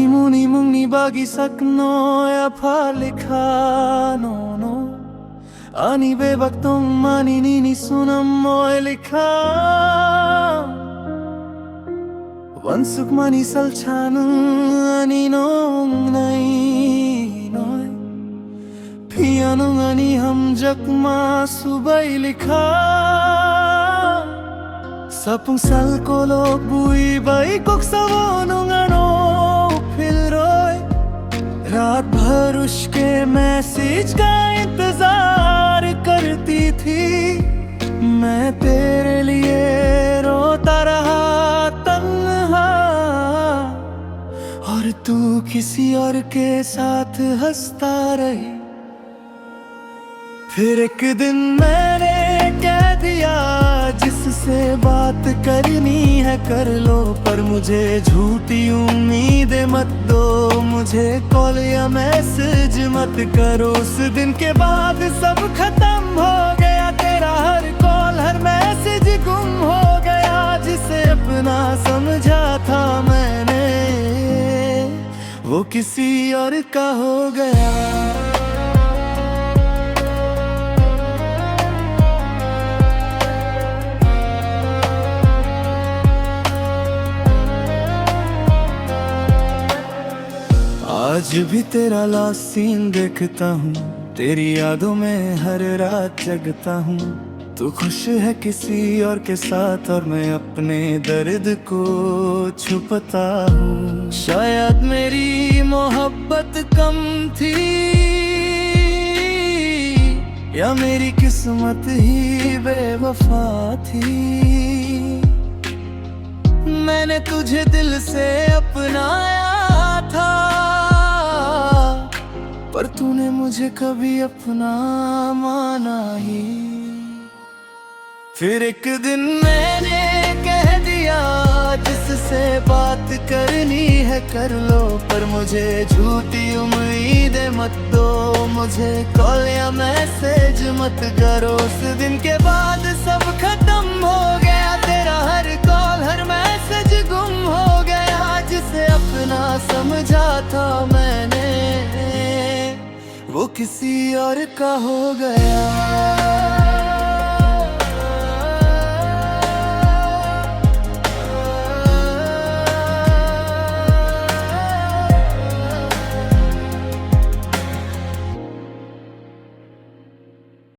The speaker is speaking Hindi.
muni mungni bagi sakno ya phalika no ani bebaktong mani nini sunam moy likha wansuk mani salchanu ani nong nai noi pianong ani ham jakma subai likha sapung sal kolok bui bai kok savonong ano फिर रात भर उसके मैसेज का इंतजार करती थी मैं तेरे लिए रोता रहा तन्हा और तू किसी और के साथ हंसता रही। फिर एक दिन मैंने कह दिया जिससे बात करनी है कर लो, पर मुझे झूठी उम्मीद मत दो, मुझे कॉल या मैसेज मत करो। उस दिन के बाद सब खत्म हो गया, तेरा हर कॉल हर मैसेज गुम हो गया। जिसे अपना समझा था मैंने वो किसी और का हो गया। आज भी तेरा लास्ट सीन देखता हूँ, तेरी यादों में हर रात जगता हूँ। तू खुश है किसी और के साथ और मैं अपने दर्द को छुपता हूँ। शायद मेरी मोहब्बत कम थी या मेरी किस्मत ही बेवफा थी। मैंने तुझे दिल से अपनाया था पर तूने मुझे कभी अपना माना ही। फिर एक दिन मैंने कह दिया जिससे बात करनी है कर लो, पर मुझे झूठी उम्मीदें मत दो, मुझे कॉल या मैसेज मत करो। उस दिन के बाद सब खत्म हो गया, तेरा हर कॉल हर मैसेज गुम हो गया। जिसे अपना समझा था मैंने वो किसी और का हो गया।